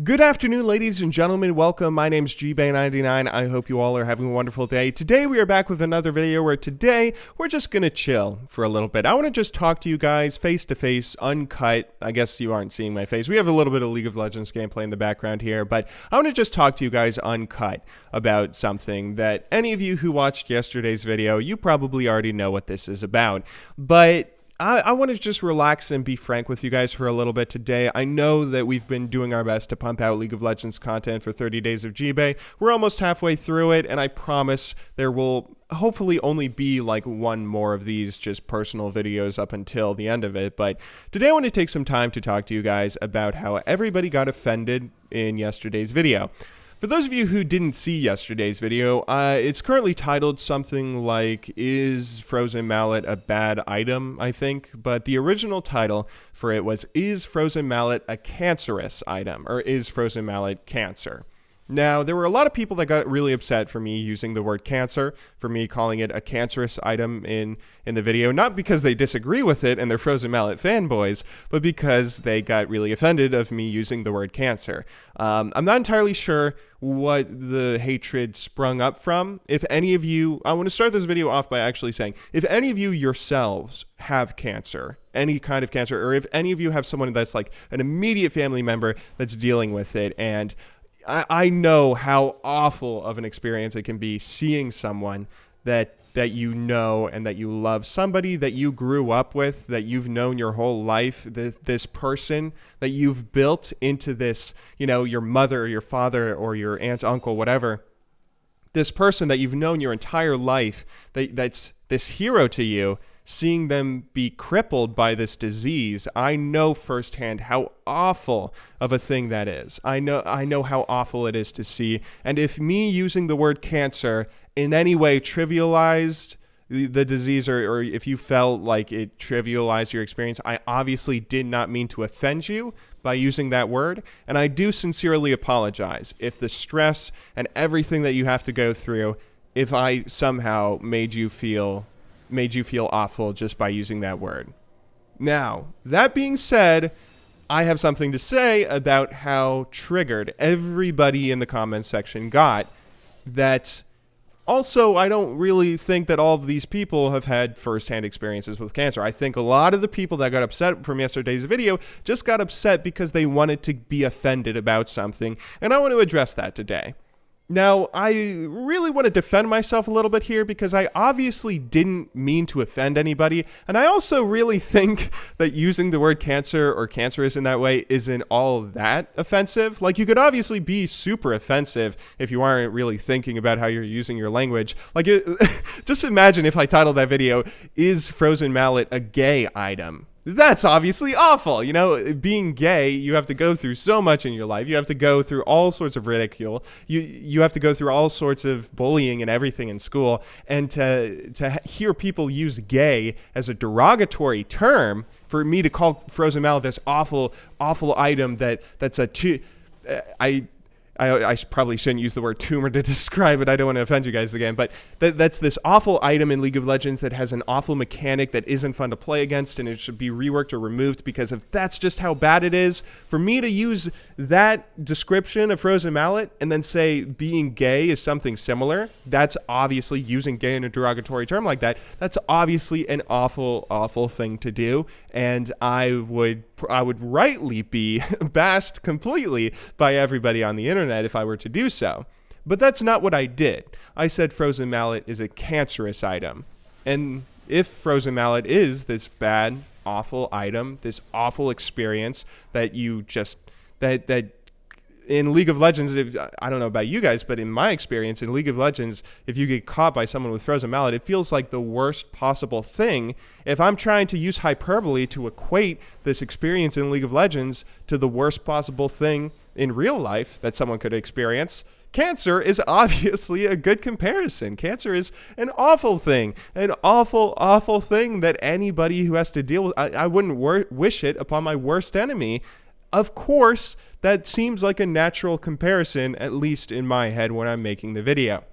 Good afternoon, ladies and gentlemen. Welcome. My name's GBay99. I hope you all are having a wonderful day. Today we are back with another video where today we're just going to chill for a little bit. I want to just talk to you guys face to face, uncut. I guess you aren't seeing my face. We have a little bit of League of Legends gameplay in the background here, but I want to just talk to you guys uncut about something that any of you who watched yesterday's video, you probably already know what this is about. But I want to just relax and be frank with you guys for a little bit today. I know that we've been doing our best to pump out League of Legends content for 30 days of GBay. We're almost halfway through it, and I promise there will hopefully only be like one more of these just personal videos up until the end of it. But today I want to take some time to talk to you guys about how everybody got offended in yesterday's video. For those of you who didn't see yesterday's video, it's currently titled something like, "Is Frozen Mallet a Bad Item?" I think, but the original title for it was, "Is Frozen Mallet a Cancerous Item?" or "Is Frozen Mallet Cancer?" Now, there were a lot of people that got really upset for me using the word cancer, for me calling it a cancerous item in the video, not because they disagree with it and they're Frozen Mallet fanboys, but because they got really offended of me using the word cancer. I'm not entirely sure what the hatred sprung up from. If any of you, I want to start this video off by actually saying, if any of you yourselves have cancer, any kind of cancer, or if any of you have someone that's like an immediate family member that's dealing with it, and I know how awful of an experience it can be seeing someone that you know and that you love, somebody that you grew up with, that you've known your whole life, this person that you've built into this, you know, your mother or your father or your aunt, uncle, whatever, this person that you've known your entire life, that's this hero to you. Seeing them be crippled by this disease, I know firsthand how awful of a thing that is. I know how awful it is to see. And if me using the word cancer in any way trivialized the disease, or if you felt like it trivialized your experience, I obviously did not mean to offend you by using that word. And I do sincerely apologize if the stress and everything that you have to go through, if I somehow made you feel awful just by using that word. Now, that being said, I have something to say about how triggered everybody in the comments section got. That also, I don't really think that all of these people have had firsthand experiences with cancer. I think a lot of the people that got upset from yesterday's video just got upset because they wanted to be offended about something, and I want to address that today. Now, I really want to defend myself a little bit here because I obviously didn't mean to offend anybody, and I also really think that using the word cancer or cancerous in that way isn't all that offensive. Like, you could obviously be super offensive if you aren't really thinking about how you're using your language. Like, just imagine if I titled that video, "Is Frozen Mallet a Gay Item?" That's obviously awful. You know, being gay, you have to go through so much in your life. You have to go through all sorts of ridicule. You have to go through all sorts of bullying and everything in school. And to hear people use gay as a derogatory term, for me to call Frozen Mallet this awful item that's I probably shouldn't use the word tumor to describe it. I don't want to offend you guys again, but that's this awful item in League of Legends that has an awful mechanic that isn't fun to play against, and it should be reworked or removed because if that's just how bad it is, for me to use that description of Frozen Mallet and then say being gay is something similar, that's obviously using gay in a derogatory term like that. That's obviously an awful thing to do, and I would rightly be bashed completely by everybody on the internet if I were to do so. But that's not what I did. I said Frozen Mallet is a cancerous item. And if Frozen Mallet is this bad, awful item, this awful experience that you just, that in League of Legends, I don't know about you guys, but in my experience in League of Legends, if you get caught by someone with Frozen Mallet, it feels like the worst possible thing. If I'm trying to use hyperbole to equate this experience in League of Legends to the worst possible thing in real life that someone could experience, cancer is obviously a good comparison. Cancer is an awful thing, an awful thing that anybody who has to deal with, I wouldn't wish it upon my worst enemy. Of course, that seems like a natural comparison, at least in my head when I'm making the video.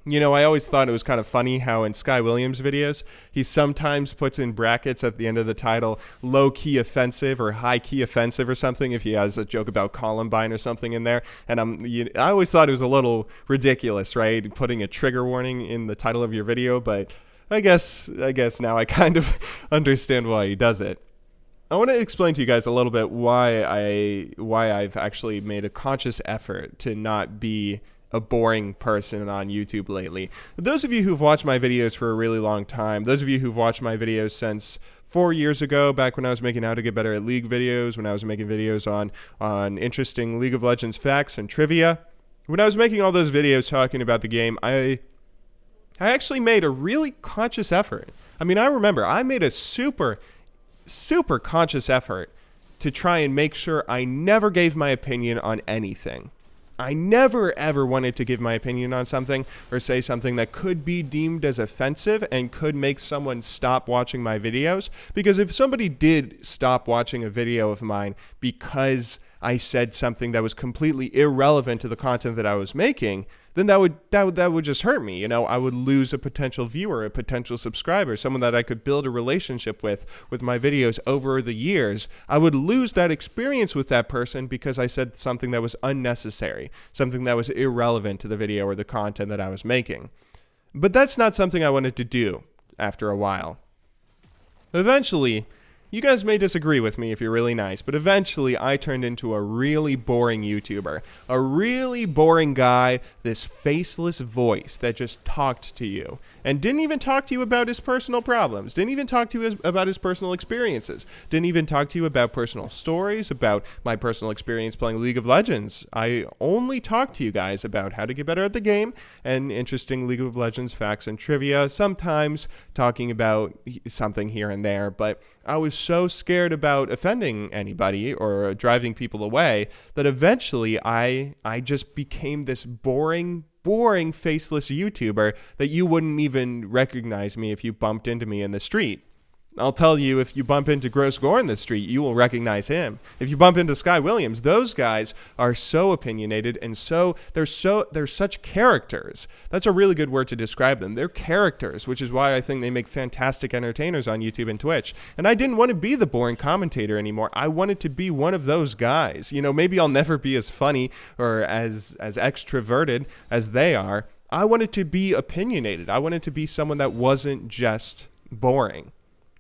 You know, I always thought it was kind of funny how in Sky Williams' videos, he sometimes puts in brackets at the end of the title, low-key offensive or high-key offensive or something, if he has a joke about Columbine or something in there. And I always thought it was a little ridiculous, right, putting a trigger warning in the title of your video, but I guess now I kind of understand why he does it. I want to explain to you guys a little bit why I've actually made a conscious effort to not be a boring person on YouTube lately. Those of you who've watched my videos for a really long time, those of you who've watched my videos since 4 years ago, back when I was making How to Get Better at League videos, when I was making videos on interesting League of Legends facts and trivia, when I was making all those videos talking about the game, I actually made a really conscious effort. I mean, I remember I made a super conscious effort to try and make sure I never gave my opinion on anything. I never ever wanted to give my opinion on something or say something that could be deemed as offensive and could make someone stop watching my videos. Because if somebody did stop watching a video of mine because I said something that was completely irrelevant to the content that I was making, then that would just hurt me. You know, I would lose a potential viewer, a potential subscriber, someone that I could build a relationship with my videos over the years. I would lose that experience with that person because I said something that was unnecessary, something that was irrelevant to the video or the content that I was making. But that's not something I wanted to do after a while. Eventually, you guys may disagree with me if you're really nice, but eventually I turned into a really boring YouTuber. A really boring guy, this faceless voice that just talked to you. And didn't even talk to you about his personal problems. Didn't even talk to you about his personal experiences. Didn't even talk to you about personal stories, about my personal experience playing League of Legends. I only talked to you guys about how to get better at the game and interesting League of Legends facts and trivia, sometimes talking about something here and there, but I was so scared about offending anybody or driving people away that eventually I just became this boring faceless YouTuber that you wouldn't even recognize me if you bumped into me in the street. I'll tell you, if you bump into Gross Gore in the street, you will recognize him. If you bump into Sky Williams, those guys are so opinionated and they're such characters. That's a really good word to describe them. They're characters, which is why I think they make fantastic entertainers on YouTube and Twitch. And I didn't want to be the boring commentator anymore. I wanted to be one of those guys. You know, maybe I'll never be as funny or as extroverted as they are. I wanted to be opinionated. I wanted to be someone that wasn't just boring.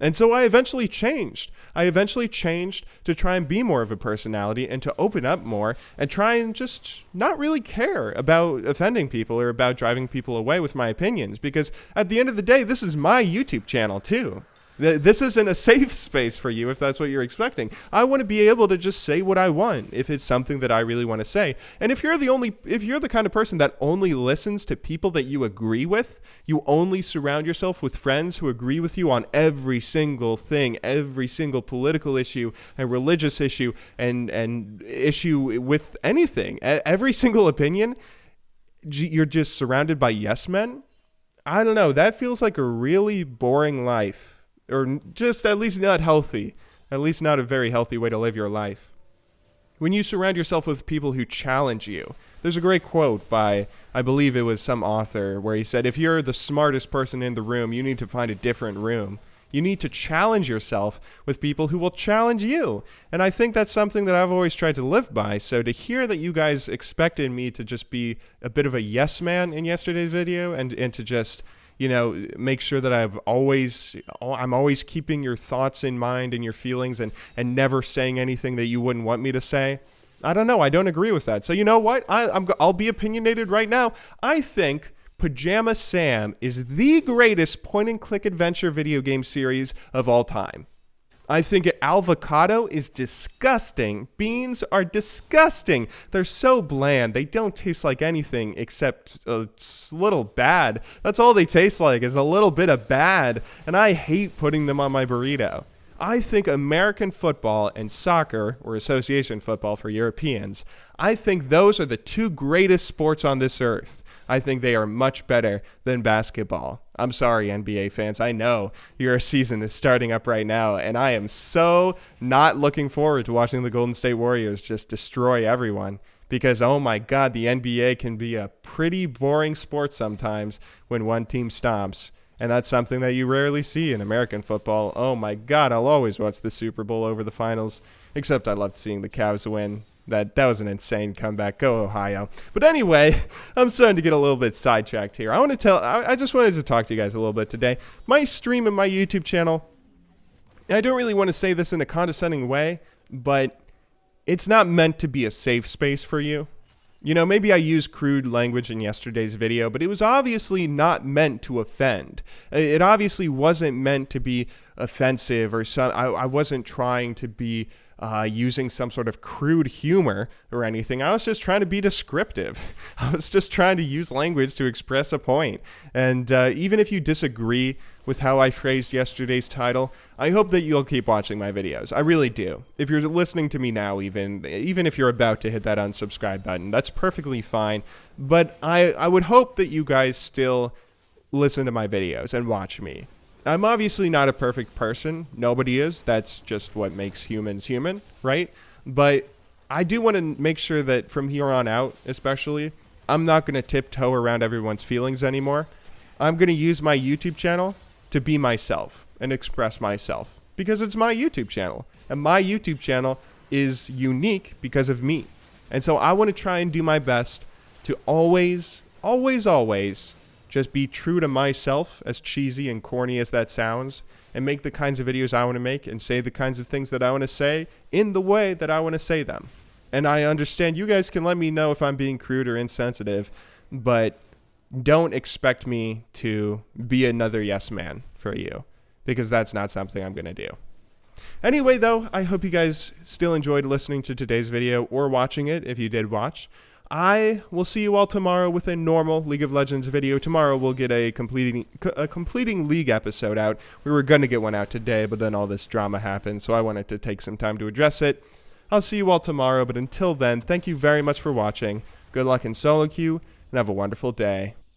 And so I eventually changed. To try and be more of a personality and to open up more and try and just not really care about offending people or about driving people away with my opinions. Because at the end of the day, this is my YouTube channel too. This isn't a safe space for you if that's what you're expecting. I want to be able to just say what I want if it's something that I really want to say. And if you're the kind of person that only listens to people that you agree with, you only surround yourself with friends who agree with you on every single thing, every single political issue and religious issue and issue with anything, every single opinion, you're just surrounded by yes men. I don't know. That feels like a really boring life. Or just at least not healthy, at least not a very healthy way to live your life. When you surround yourself with people who challenge you, there's a great quote by, I believe it was some author, where he said, if you're the smartest person in the room, you need to find a different room. You need to challenge yourself with people who will challenge you. And I think that's something that I've always tried to live by. So to hear that you guys expected me to just be a bit of a yes man in yesterday's video and to just, you know, make sure that I'm always keeping your thoughts in mind and your feelings and never saying anything that you wouldn't want me to say. I don't know. I don't agree with that. So you know what? I'll be opinionated right now. I think Pajama Sam is the greatest point-and-click adventure video game series of all time. I think avocado is disgusting. Beans are disgusting. They're so bland. They don't taste like anything except a little bad. That's all they taste like is a little bit of bad. And I hate putting them on my burrito. I think American football and soccer, or association football for Europeans, I think those are the two greatest sports on this earth. I think they are much better than basketball. I'm sorry, NBA fans. I know your season is starting up right now, and I am so not looking forward to watching the Golden State Warriors just destroy everyone. because, oh my God, the NBA can be a pretty boring sport sometimes when one team stomps. And that's something that you rarely see in American football. Oh my God, I'll always watch the Super Bowl over the finals, except I loved seeing the Cavs win. That was an insane comeback. Go Ohio. But anyway, I'm starting to get a little bit sidetracked here. I just wanted to talk to you guys a little bit today. My stream and my YouTube channel, I don't really want to say this in a condescending way, but it's not meant to be a safe space for you. You know, maybe I used crude language in yesterday's video, but it was obviously not meant to offend. It obviously wasn't meant to be offensive or I wasn't trying to be using some sort of crude humor or anything. I was just trying to be descriptive. I was just trying to use language to express a point. And even if you disagree with how I phrased yesterday's title, I hope that you'll keep watching my videos. I really do. If you're listening to me now, even if you're about to hit that unsubscribe button, that's perfectly fine. But I would hope that you guys still listen to my videos and watch me. I'm obviously not a perfect person. Nobody is. That's just what makes humans human, right? But I do want to make sure that from here on out, especially, I'm not going to tiptoe around everyone's feelings anymore. I'm going to use my YouTube channel to be myself and express myself because it's my YouTube channel. And my YouTube channel is unique because of me. And so I want to try and do my best to always just be true to myself, as cheesy and corny as that sounds, and make the kinds of videos I want to make and say the kinds of things that I want to say in the way that I want to say them. And I understand you guys can let me know if I'm being crude or insensitive, but don't expect me to be another yes man for you, because that's not something I'm going to do. Anyway, though, I hope you guys still enjoyed listening to today's video or watching it if you did watch. I will see you all tomorrow with a normal League of Legends video. Tomorrow we'll get a completing League episode out. We were going to get one out today, but then all this drama happened, so I wanted to take some time to address it. I'll see you all tomorrow, but until then, thank you very much for watching. Good luck in solo queue, and have a wonderful day.